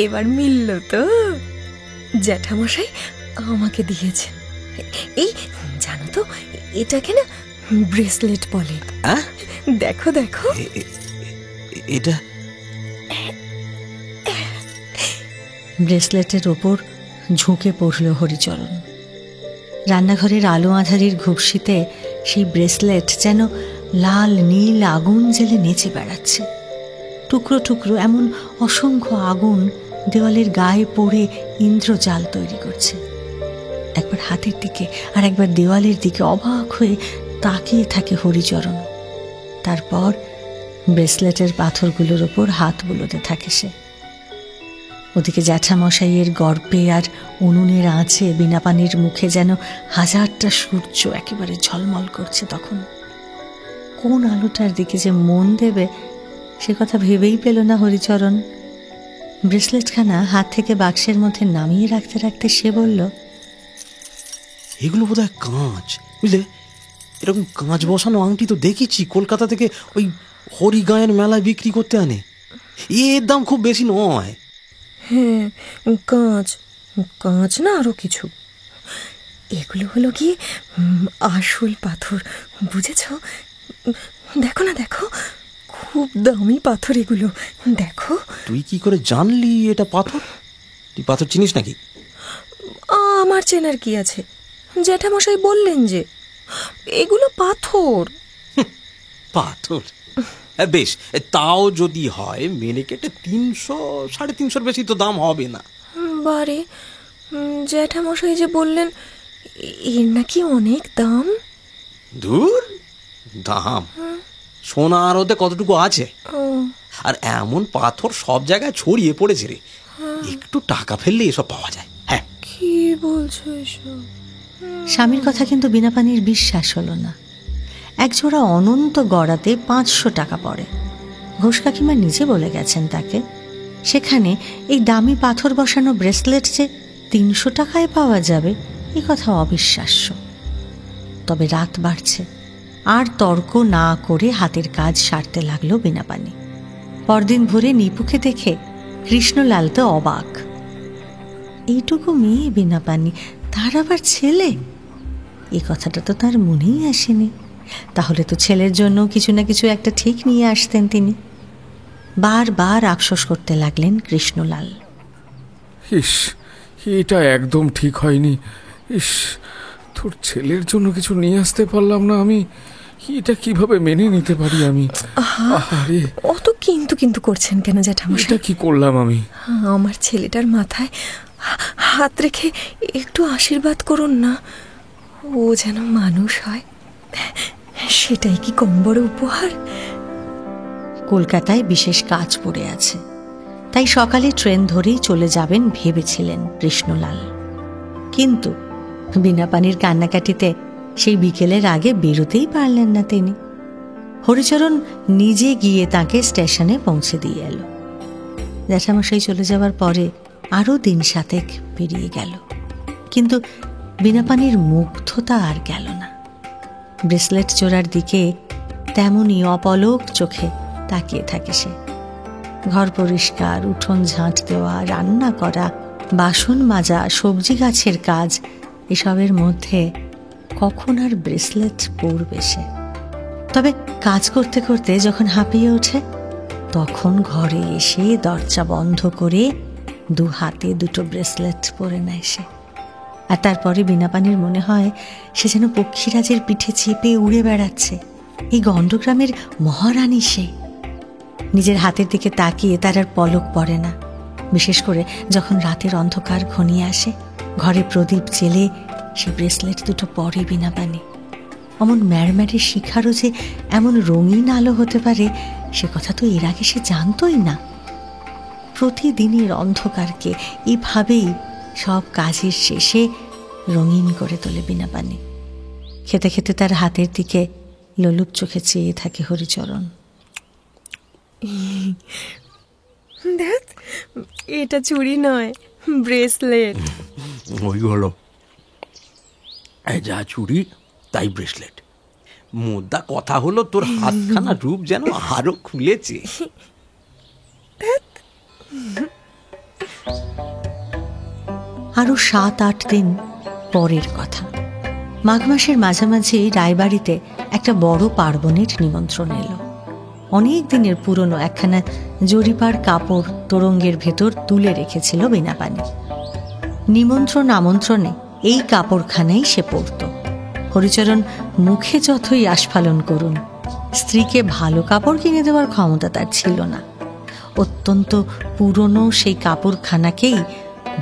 এবার মিলল তো। জ্যাঠামশাই আমাকে দিয়েছেন। এই জানো তো, এটাকে না ব্রেসলেট বলে। দেখো দেখো, এটা ব্রেসলেটের ওপর ঝুঁকে পড়ল হরিচরণ। রান্নাঘরের আলো আঁধারির ঘুপসিতে সেই ব্রেসলেট যেন লাল নীল আগুন জেলে নেচে বেড়াচ্ছে। টুকরো টুকরো এমন অসংখ্য আগুন দেওয়ালের গায়ে পড়ে ইন্দ্রজাল তৈরি করছে। একবার হাতের দিকে আর একবার দেওয়ালের দিকে অবাক হয়ে তাকিয়ে থাকে হরিচরণ। তারপর ব্রেসলেটের পাথরগুলোর ওপর হাত বুলোতে থাকে সে। ওদিকে জ্যাঠামশাইয়ের গর্বে আর উনুনের আঁচে বিনাপানির মুখে যেন হাজারটা সূর্য একেবারে ঝলমল করছে। তখন কোন আলোটার দিকে যে মন দেবে সে কথা ভেবেই পেল না হরিচরণ। ব্রেসলেটখানা হাত থেকে বাক্সের মধ্যে নামিয়ে রাখতে রাখতে সে বলল, এগুলো বোধহয় কাঁচ, বুঝলে? এরকম কাঁচ বসানো আংটি তো দেখেছি কলকাতা থেকে ওই হরিগাঁয়ের মেলায় বিক্রি করতে আনে। এর দাম খুব বেশি নয়। হ্যাঁ, কাঁচ না আরো কিছু। এগুলো হলো কি আসল পাথর, বুঝেছ? দেখো না, দেখো, খুব দামি পাথর এগুলো। দেখো। তুই কি করে জানলি এটা পাথর? তুই পাথর চিনিস নাকি? আমার চেনার কি আছে, জ্যাঠামশাই বললেন যে এগুলো পাথর। পাথর? বেশ, তাও যদি হয় মেনে কেটে 300 350 বেশি তো দাম হবে না। বারে, জ্যাঠামশাই যে বললেন এর নাকি অনেক দাম। দূর দাম, সোনা আর ওতে কতটুকু আছে? আর এমন পাথর সব জায়গায় ছড়িয়ে পড়েছে রে, একটু টাকা ফেললে এসব পাওয়া যায়। হ্যাঁ, কি বলছো এসব? স্বামীর কথা কিন্তু বিনাপানির বিশ্বাস হলো না। একজোড়া অনন্ত গড়াতে 500 টাকা পড়ে। ঘোষ কাকিমা নিজে বলে গেছেন তাকে। সেখানে এই দামি পাথর বসানো ব্রেসলেট যে 300 টাকায় পাওয়া যাবে, এ কথা অবিশ্বাস্য। তবে রাত বাড়ছে, আর তর্ক না করে হাতের কাজ সারতে লাগলো বিনাপানি। পরদিন ভোরে নিপুকে দেখে কৃষ্ণলাল তো অবাক। এইটুকু মেয়ে বিনাপানি, তার আবার ছেলে, এ কথাটা তো তার মনেই আসেনি। তাহলে তো ছেলের জন্য কিছু না কিছু একটা ঠিক নিয়ে আসতেন তিনি। বারবার আফসোস করতে লাগলেন কৃষ্ণলাল। ইস, এটা একদম ঠিক হয়নি। ইস, তোর ছেলের জন্য কিছু নিয়ে আসতে পারলাম না আমি। এটা কিভাবে মেনে নিতে পারি আমি? আরে, অত কিন্তু করছেন কেন জ্যাঠামশাই? এটা কি করলাম আমি? আমার ছেলেটার মাথায় হাত রেখে একটু আশীর্বাদ করুন না, ও যেন মানুষ হয়। সেটাই কি কম বড় উপহার? কলকাতায় বিশেষ কাজ পড়ে আছে, তাই সকালে ট্রেন ধরেই চলে যাবেন ভেবেছিলেন কৃষ্ণলাল। কিন্তু বিনাপানির কান্নাকাটিতে সেই বিকেলের আগে বেরোতেই পারলেন না তিনি। হরিচরণ নিজে গিয়ে তাকে স্টেশনে পৌঁছে দিয়ে এলো। জ্যাঠামশাই চলে যাওয়ার পরে আরও দিন 7 পেরিয়ে গেল, কিন্তু বিনাপানির মুগ্ধতা আর গেল না। ব্রেসলেট জোড়ার দিকে তেমনই অপলক চোখে তাকিয়ে থাকে সে। ঘর পরিষ্কার, উঠোন ঝাঁট দেওয়া, রান্না করা, বাসন মাজা, সবজি গাছের কাজ, এসবের মধ্যে কখন আর ব্রেসলেট পরবে সে? তবে কাজ করতে করতে যখন হাঁপিয়ে ওঠে, তখন ঘরে এসে দরজা বন্ধ করে 2 হাতে 2টো ব্রেসলেট পরে নেয় সে। আর তারপরে বিনাপানির মনে হয় সে যেন পক্ষীরাজের পিঠে চেপে উড়ে বেড়াচ্ছে। এই গণ্ডগ্রামের মহারানী সে। নিজের হাতের দিকে তাকিয়ে তার আর পলক পড়ে না, বিশেষ করে যখন রাতের অন্ধকার ঘনিয়ে আসে। ঘরে প্রদীপ জেলে সে ব্রেসলেট 2টো পরে বিনাপানি। অমন ম্যাড়ম্যাড়ে শিখারও যে এমন রঙিন আলো হতে পারে, সে কথা তো এর আগে সে জানতই না। প্রতিদিনের অন্ধকারকে এভাবেই সব কাজের শেষে রঙিন করে তোলে বিনাপানি। খেতে খেতে তার হাতের দিকে লোলুপ চোখে চেয়ে থাকে হরিচরণ। দেখ, এটা চুড়ি নয়, ব্রেসলেট। ওই হলো, যা চুড়ি তাই ব্রেসলেট। মোদ্দা কথা হলো তোর হাতখানা রূপ যেন আরো খুলেছে। আরো 7-8 দিন পরের কথা। মাঘ মাসের মাঝামাঝি রায়বাড়িতে একটা বড় পার্বণের নিমন্ত্রণ এলো। অনেক দিনের পুরনো একখানা জরিপার কাপড় তোরঙ্গের ভেতর তুলে রেখেছিল বিনাপানি। নিমন্ত্রণ আমন্ত্রণে এই কাপড়খানাই সে পরত। হরিচরণ মুখে যতই আস্ফালন করুন, স্ত্রীকে ভালো কাপড় কিনে দেওয়ার ক্ষমতা তার ছিল না। অত্যন্ত পুরনো সেই কাপড়খানাকেই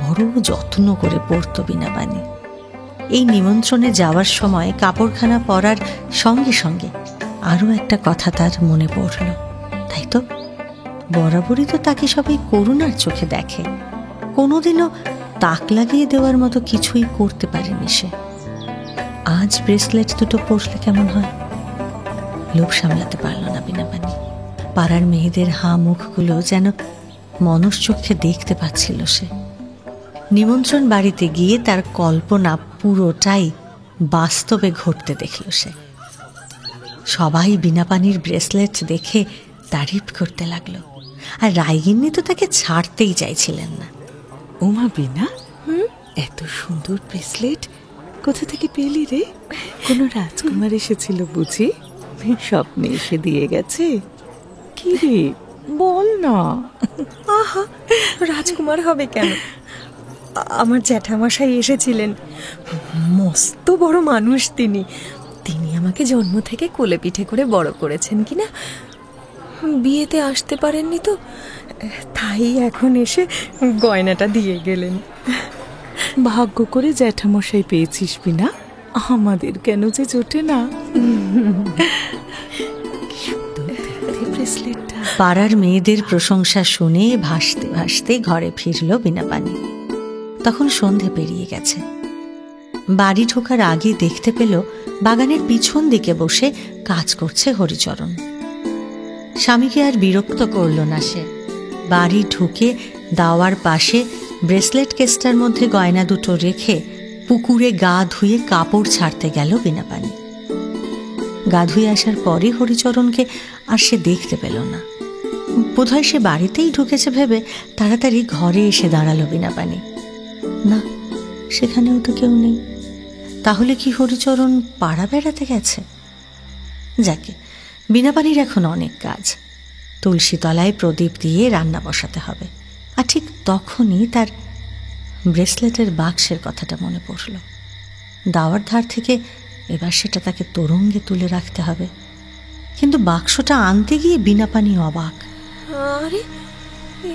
বড় যত্ন করে পরত বিনাপানি। এই নিমন্ত্রণে যাওয়ার সময় কাপড়খানা পরার সঙ্গে সঙ্গে আরও একটা কথা তার মনে পড়ল। তাই তো, বরাবরই তো তাকে সবাই করুণার চোখে দেখে, কোনোদিনও তাক লাগিয়ে দেওয়ার মতো কিছুই করতে পারেনি সে। আজ ব্রেসলেট 2টো পরলে কেমন হয়? লোভ সামলাতে পারল না বিনাপানি। পাড়ার মেয়েদের হাঁ মুখগুলো যেন মনশ্চক্ষে দেখতে পাচ্ছিল সে। নিমন্ত্রণ বাড়িতে গিয়ে তার কল্পনা পুরোটাই বাস্তবে ঘটতে দেখল সে। সবাই বিনাপানির ব্রেসলেট দেখে তারিফ করতে লাগলো, আর রায়গিন্নি তো তাকে ছাড়তেই চাইছিলেন না। ওমা বিনা, এত সুন্দর ব্রেসলেট কোথা থেকে পেলি রে? কোনো রাজকুমার এসেছিল বুঝি? স্বপ্নে এসে দিয়ে গেছে? কি রে, বল না। আহা, রাজকুমার হবে কেন? আমার জ্যাঠামশাই এসেছিলেন, মস্ত বড় মানুষ তিনি। তিনি আমাকে জন্ম থেকে কোলে পিঠে করে বড় করেছেন কিনা, বিয়েতে আসতে পারেননি তো, তাই এখন এসে গয়নাটা দিয়ে গেলেন। ভাগ্য করে জ্যাঠামশাই পেয়েছিস বিনা, আমাদের কেন যে জোটে না। পাড়ার মেয়েদের প্রশংসা শুনে ভাসতে ভাসতে ঘরে ফিরল বিনাপানি। তখন সন্ধে পেরিয়ে গেছে। বাড়ি ঢোকার আগে দেখতে পেল বাগানের পিছন দিকে বসে কাজ করছে হরিচরণ। স্বামীকে আর বিরক্ত করল না সে। বাড়ি ঢুকে দাওয়ার পাশে ব্রেসলেট কেসটার মধ্যে গয়না 2টো রেখে পুকুরে গা ধুয়ে কাপড় ছাড়তে গেল বিনাপানি। গা ধুয়ে আসার পরে হরিচরণকে আর সে দেখতে পেল না। বোধহয় সে বাড়িতেই ঢুকেছে ভেবে তাড়াতাড়ি ঘরে এসে দাঁড়ালো বিনাপানি। না, সেখানেও তো কেউ নেই। তাহলে কি হরিচরণ পাড়া বেড়াতে গেছে? যাকে, বিনাপানির এখন অনেক কাজ। তুলসী তলায় প্রদীপ দিয়ে রান্না বসাতে হবে। আর ঠিক তখনই তার ব্রেসলেটের বাক্সের কথাটা মনে পড়ল। দাওয়ার ধার থেকে এবার সেটা তাকে তোরঙ্গে তুলে রাখতে হবে। কিন্তু বাক্সটা আনতে গিয়ে বিনাপানি অবাক। আরে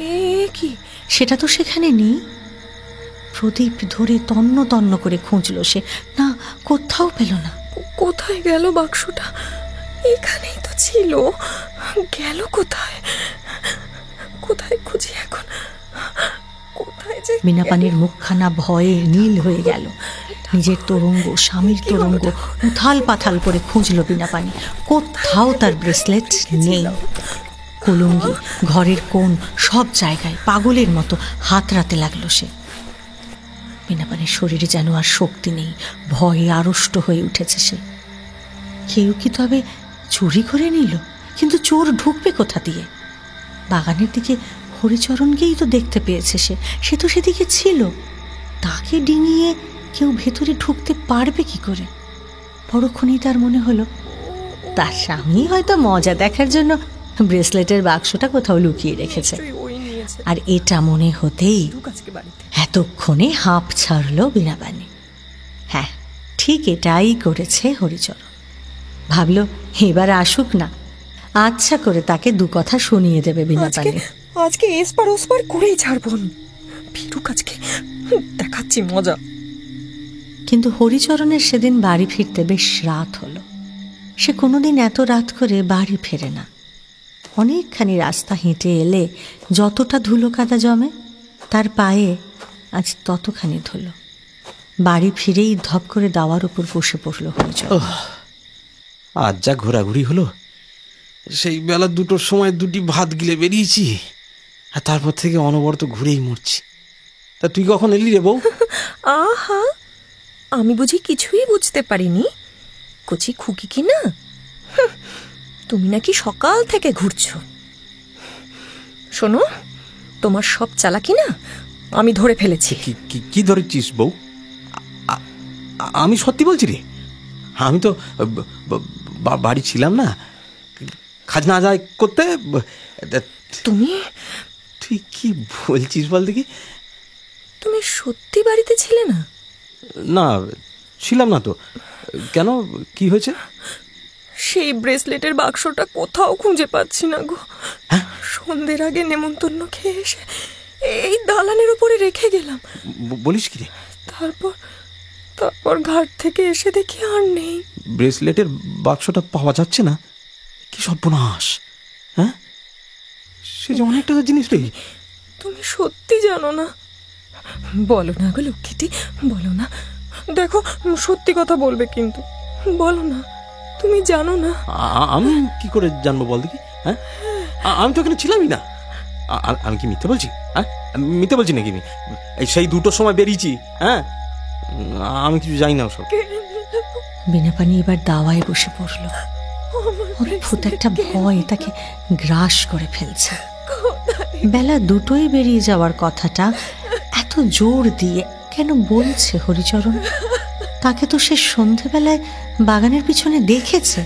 এ কি? সেটা তো সেখানে নেই। প্রদীপ ধরে তন্ন তন্ন করে খুঁজল সে, না, কোথাও পেল না। কোথায় গেল বাক্সটা? এখানেই তো ছিল, গেল কোথায়? কোথায় খুঁজি এখন? কোথায় যে? বিনাপানির মুখখানা ভয়ে নীল হয়ে গেল। নিজের তোরঙ্গ, স্বামীর তোরঙ্গ উথাল পাথাল করে খুঁজল বিনাপানি। কোথাও তার ব্রেসলেট নেই। কুলুঙ্গি, ঘরের কোণ, সব জায়গায় পাগলের মতো হাতড়াতে লাগলো সে। বিনাপানির শরীরে যেন আর শক্তি নেই, ভয়ে আড়ষ্ট হয়ে উঠেছে সে। কেউ কি তবে চুরি করে নিল? কিন্তু চোর ঢুকবে কোথা দিয়ে? বাগানের দিকে হরিচরণকেই তো দেখতে পেয়েছে সে, সে তো সেদিকে ছিল। তাকে ডিঙিয়ে কেউ ভেতরে ঢুকতে পারবে কি করে? পরক্ষণেই তার মনে হলো তার স্বামী হয়তো মজা দেখার জন্য ব্রেসলেটের বাক্সটা কোথাও লুকিয়ে রেখেছে। আর এটা মনে হতেই এতক্ষণে হাঁপ ছাড়ল বিনাপানি। হ্যাঁ, ঠিক এটাই করেছে হরিচরণ। ভাবল এবার আসুক না, আচ্ছা করে তাকে দু কথা শুনিয়ে দেবে বিনাপানি। আজকে এসপার ওসপার করেই ছাড়বো, ফিরুক আজকে, দেখাচ্ছি মজা। কিন্তু হরিচরণের সেদিন বাড়ি ফিরতে বেশ রাত হলো। সে কোনোদিন এত রাত করে বাড়ি ফেরে না। অনেকখানি রাস্তা হেঁটে এলে যতটা ধুলো কাদা জমে, তার পায়ে আজ ততখানি ধুলো। বাড়ি ফিরেই ধপ করে দাওয়ার উপর বসে পড়ল হরিচরণ। আজ যা ঘোরাঘুরি হলো, সেই বেলা 2টোর সময় 2টি ভাত গিলে বেরিয়েছি, আর তারপর থেকে অনবরত ঘুরেই মরছি। তা তুই কখন এলি রে বউ? আহা, আমি বুঝি কিছুই বুঝতে পারিনি? কচি খুকি কি না? তুমি নাকি সকাল থেকে ঘুরছো। শোনো, তোমার সব চালাকি না আমি ধরে ফেলেছি। কি ধরেছিস বউ? আমি সত্যি বলছি রে, আমি তো বাড়ি ছিলাম না, খাজনা আদায় করতে। তুই কি বলছিস বল দেখি? তুমি সত্যি বাড়িতে ছিলে না? না, ছিলাম না তো। কেন, কি হয়েছে? সেই ব্রেসলেটের বাক্সটা কোথাও খুঁজে পাচ্ছি না গো। সন্ধ্যের আগে নেমন্তন্ন খেয়ে এসে এই দালানের উপরে রেখে গেলাম। বলিস কি রে? তারপর ঘাট থেকে এসে দেখি আর নেই। ব্রেসলেটের বাক্সটা পাওয়া যাচ্ছে না? কি সর্বনাশ! হ্যাঁ, সে যে অনেক টাকার জিনিস রে। তুমি সত্যি জানো না? বলো না গো লক্ষ্মীটি, বলো না। দেখো, সত্যি কথা বলবে কিন্তু, বলো না। তুমি জানো না? আমি কি করে জানবো বল দেখি? হ্যাঁ, আমি তো এখানে ছিলামই না। আমি কি মিথ্যে বলছি? হ্যাঁ, মিথ্যে বলছি নাকি? এই সেই 2টোর সময় বেরিয়েছি। হ্যাঁ, আমি কিছু জানি না ওসব। বিনাপানি এবার দাওয়ায় বসে পড়ল। অদ্ভুত একটা ভয় তাকে গ্রাস করে ফেলছে। বেলা 2টোয় বেরিয়ে যাওয়ার কথাটা এত জোর দিয়ে কেন বলছে হরিচরণ? তাকে তো সে সন্ধেবেলায় বাগানের পিছনে দেখেছে।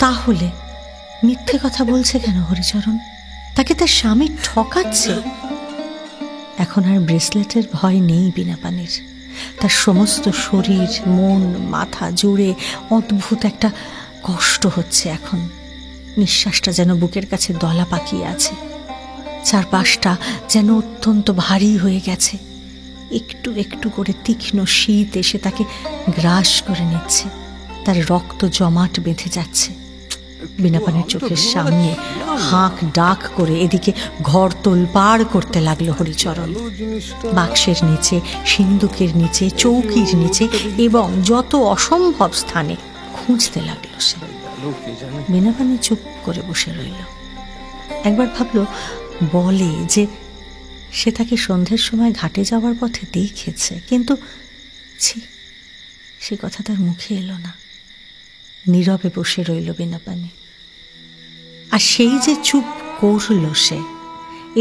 তাহলে মিথ্যে কথা বলছে কেন হরিচরণ? তাকে তার স্বামী ঠকাচ্ছে। এখন আর ব্রেসলেটের ভয় নেই বিনাপানির। তার সমস্ত শরীর, মন, মাথা জুড়ে অদ্ভুত একটা কষ্ট হচ্ছে এখন। নিঃশ্বাসটা যেন বুকের কাছে দলা পাকিয়ে আছে। চারপাশটা যেন অত্যন্ত ভারী হয়ে গেছে। একটু একটু করে তীক্ষ্ণ শীত এসে তাকে গ্রাস করে নিচ্ছে। তার রক্ত জমাট বেঁধে যাচ্ছে। বিনাপানির চোখের সামনে হাঁক ডাক করে এদিকে ঘর তোলপাড় করতে লাগলো হরিচরণ। বাক্সের নিচে, সিন্দুকের নিচে, চৌকির নিচে এবং যত অসম্ভব স্থানে খুঁজতে লাগলো সে। বিনাপানি চুপ করে বসে রইল। একবার ভাবলো বলে যে সে তাকে সন্ধ্যের সময় ঘাটে যাওয়ার পথে দেখেছে, কিন্তু ছি, সে কথা তার মুখে এলো না। নীরবে বসে রইল বিনাপানি। আর সেই যে চুপ করল সে,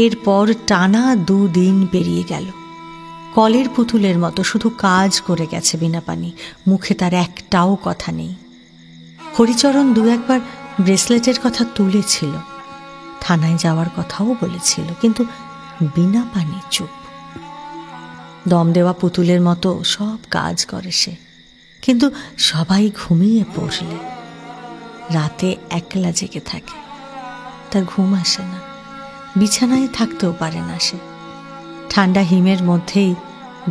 এরপর টানা 2 দিন পেরিয়ে গেল। কলের পুতুলের মতো শুধু কাজ করে গেছে বিনাপানি। মুখে তার একটাও কথা নেই। হরিচরণ 2-1বার ব্রেসলেটের কথা তুলেছিল, থানায় যাওয়ার কথাও বলেছিল, কিন্তু বিনাপানি চুপ। দম দেওয়া পুতুলের মতো সব কাজ করে সে, কিন্তু সবাই ঘুমিয়ে পড়লে রাতে একলা জেগে থাকে। তার ঘুম আসে না, বিছানায় থাকতেও পারে না সে। ঠান্ডা হিমের মধ্যেই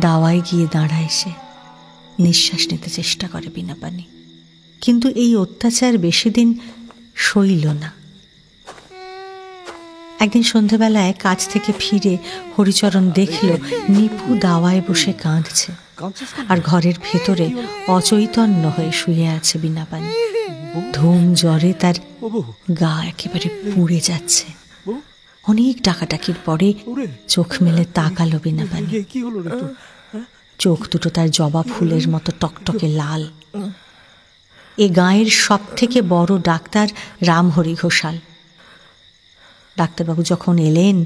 দাওয়ায় গিয়ে দাঁড়ায় সে। নিঃশ্বাস নিতে চেষ্টা করে বিনাপানি, কিন্তু এই অত্যাচার বেশি দিন সইল না। একদিন সন্ধেবেলায় কাজ থেকে ফিরে হরিচরণ দেখল নিপু দাওয়ায় বসে কাঁদছে, আর ঘরের ভেতরে অচৈতন্য হয়ে শুয়ে আছে বিনাপানি। ধুম জ্বরে তার ও বউ, গা একেবারে পুড়ে যাচ্ছে। বউ, অনেক ডাকাডাকির পরে ওরে, চোখ মেলে তাকালো বিনাপানি। কি হলো রে তোর? চোখ দুটো তার জবা ফুলের মতো টকটকে লাল। এ গাঁয়ের সব থেকে বড় ডাক্তার রামহরি ঘোষাল। ডাক্তারবাবু যখন এলেন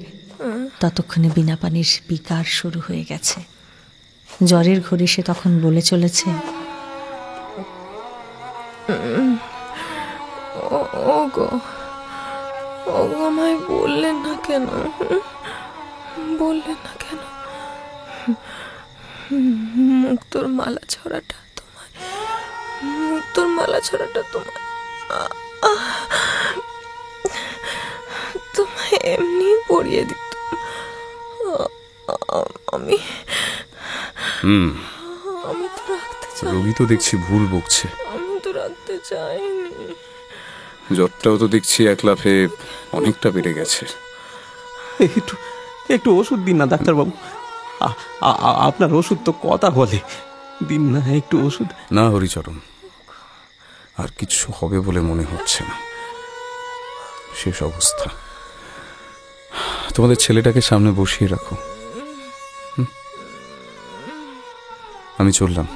ততক্ষণে বিনাপানির বিকার শুরু হয়ে গেছে। জ্বরের ঘরে সে তখন বলে চলেছে, ওগো আমায় বললেন না কেন? বললেন না কেন? মুক্তোর মালা ছড়াটা তোমায়, মুক্তোর মালা ছড়াটা তোমায় তোমায় এমনি পরিয়ে দিত। আমি আমি তো রাখতে চাই। রোগী তো দেখছি ভুল বকছে। আমি তো রাখতে চাইনি। জ্বরটাও তো দেখছি এক লাফে অনেকটা বেড়ে গেছে। একটু একটু ওষুধ দিন না ডাক্তারবাবু। আপনার ওষুধ তো কথা বলে, দিন না একটু ওষুধ। না হরিচরণ, আর কিছু হবে বলে মনে হচ্ছে না। শেষ অবস্থা। তোমাদের ছেলেটাকে সামনে বসিয়ে রাখো। আমি চললাম।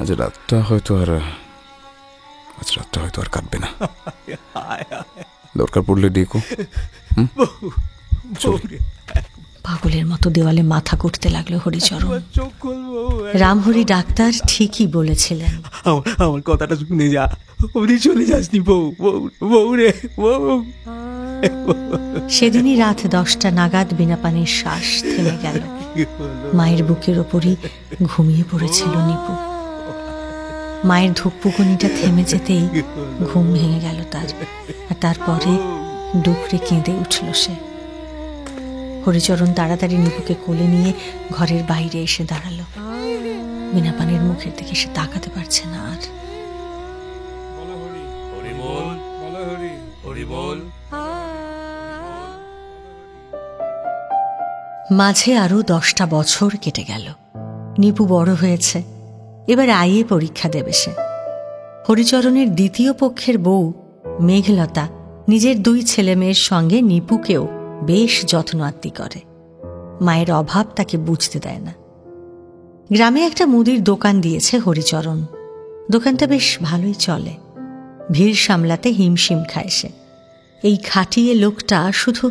আজ রাতটা হয়তো আর কাটবে না। দরকার পড়লে ডেকো। পাগলের মতো দেওয়ালে মাথা করতে লাগলো হরিচরণ। রামহরি ডাক্তার ঠিকই বলেছিলেন। আমার কথাটা শুনে যা, ওরে চলে যাসনি বউ, বউ রে বউ। সেদিনই রাত 10টা নাগাদ বিনাপানির শ্বাস থেমে গেল। মায়ের বুকের ওপরই ঘুমিয়ে পড়েছিল নিপু। মায়ের ধুকপুকুনিটা থেমে যেতেই ঘুম ভেঙে গেল তার, আর তারপরে ডুকরে কেঁদে উঠল সে। হরিচরণ তাড়াতাড়ি নিপুকে কোলে নিয়ে ঘরের বাইরে এসে দাঁড়ালো। বিনাপানির মুখের দিকে সে তাকাতে পারছে না আর। মাঝে আরো 10টা বছর কেটে গেল। নিপু বড় হয়েছে, এবার আইএ পরীক্ষা দেবে সে। হরিচরণের দ্বিতীয় পক্ষের বউ মেঘলতা নিজের 2 ছেলে মেয়ের সঙ্গে নিপুকেও বেশ যত্ন আত্তি করে। মায়ের অভাব তাকে বুঝতে দেয় না। গ্রামে একটা মুদির দোকান দিয়েছে হরিচরণ। দোকানটা বেশ ভালোই চলে। ভিড় সামলাতে হিমশিম খায় সে। এই খাটিয়ে লোকটা শুধু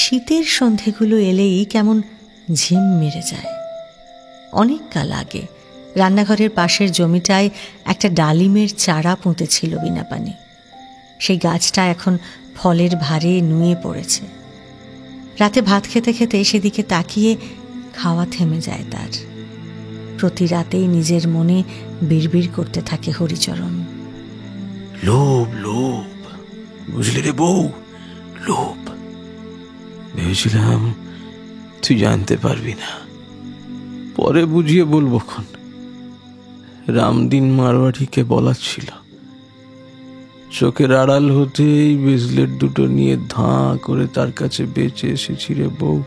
শীতের সন্ধেগুলো এলেই কেমন ঝিম মেরে যায়। অনেক কাল আগে রান্নাঘরের পাশের জমিটায় একটা ডালিমের চারা পুঁতেছিল বিনাপানি। সেই গাছটা এখন ফলের ভারে নুয়ে পড়েছে। রাতে ভাত খেতে খেতে সেদিকে তাকিয়ে খাওয়া থেমে যায় তার। প্রতি রাতেই নিজের মনে বিড়বিড় করতে থাকে হরিচরণ। লোভ লোভ, বুঝলি রে বউ, লোভ। ভেবেছিলাম তুই জানতে পারবি না, পরে বুঝিয়ে বলবো খন। রামদিন মারওয়াড়িকে বলাচ্ছিল, চোখের আড়াল হতেই ব্রেসলেট দুটো নিয়ে ধাঁ করে তার কাছে বেঁচে এসেছি রে বউ।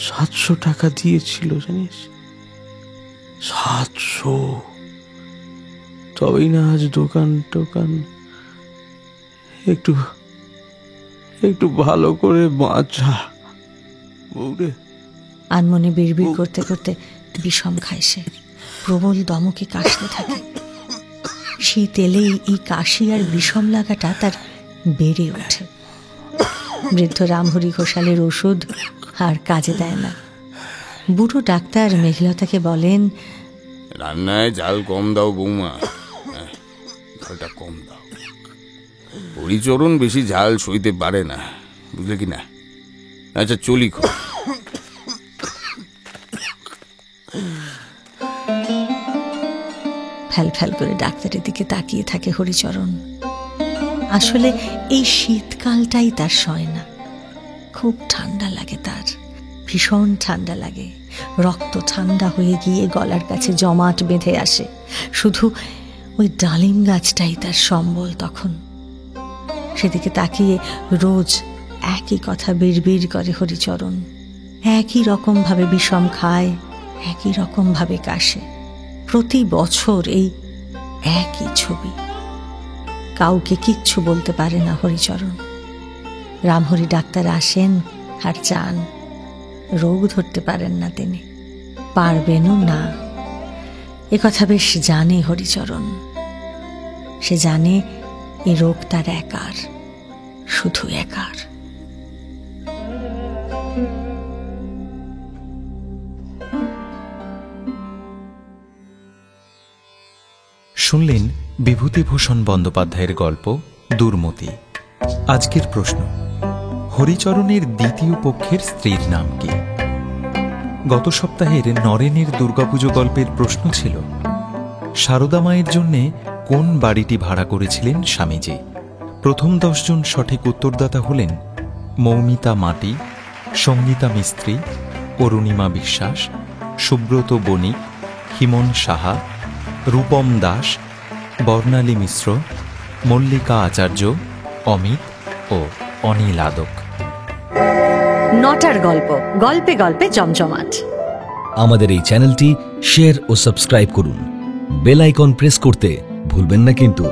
700 টাকা দিয়েছিল জানিস, 700। তবেই না আজ দোকান টোকান একটু একটু ভালো করে বাঁচা বউরে। আনমনে বিড়বিড় করতে করতে বিষম খায় সে। প্রবল দমকে কাশতে থাকে। শীত এলেই এই কাশি আর বিষম লাগাটা তার বেড়ে ওঠে। বৃদ্ধ রামহরি ঘোষালের ওষুধ আর কাজে দেয় না। বুড়ো ডাক্তার মেঘলতাকে বলেন, রান্নায় ঝাল কম দাও বৌমা, ঝালটা কম দাও। হরিচরণ বেশি ঝাল সইতে পারে না, বুঝলে কি না? আচ্ছা চলি খো। ফ্যাল ফ্যাল করে ডাক্তারের দিকে তাকিয়ে থাকে হরিচরণ। আসলে এই শীতকালটাই তার সয় না। খুব ঠান্ডা লাগে তার, ভীষণ ঠান্ডা লাগে। রক্ত ঠান্ডা হয়ে গিয়ে গলার কাছে জমাট বেঁধে আসে। শুধু ওই ডালিম গাছটাই তার সম্বল তখন। সেদিকে তাকিয়ে রোজ একই কথা বিড়বিড় করে হরিচরণ। একই রকম ভাবে বিষম খায়, একই রকম ভাবে কাশে। প্রতি বছর এই একই ছবি। কাউকে কিচ্ছু বলতে পারে না হরিচরণ। রামহরি ডাক্তার আসেন আর যান, রোগ ধরতে পারেন না তিনি, পারবেনও না। একথা বেশ জানে হরিচরণ। সে জানে এ রোগ তার একার, শুধু একার। শুনলেন বিভূতিভূষণ বন্দ্যোপাধ্যায়ের গল্প দুর্মতি। আজকের প্রশ্ন, হরিচরণের দ্বিতীয় পক্ষের স্ত্রীর নাম কি? গত সপ্তাহের নরেনের দুর্গাপুজো গল্পের প্রশ্ন ছিল, সারদা মায়ের জন্যে কোন বাড়িটি ভাড়া করেছিলেন স্বামীজি? প্রথম 10 জন সঠিক উত্তরদাতা হলেন মৌমিতা মাটি, সঙ্গীতা মিস্ত্রি, অরুণিমা বিশ্বাস, সুব্রত বণিক, হিমন সাহা, রূপম দাস, বর্ণালী মিশ্র, মল্লিকা আচার্য, অমিত ও অনিল আদক। নটার গল্প, গল্পে গল্পে জমজমাট। আমাদের এই চ্যানেলটি শেয়ার ও সাবস্ক্রাইব করুন। বেল আইকন প্রেস করতে ভুলবেন না কিন্তু।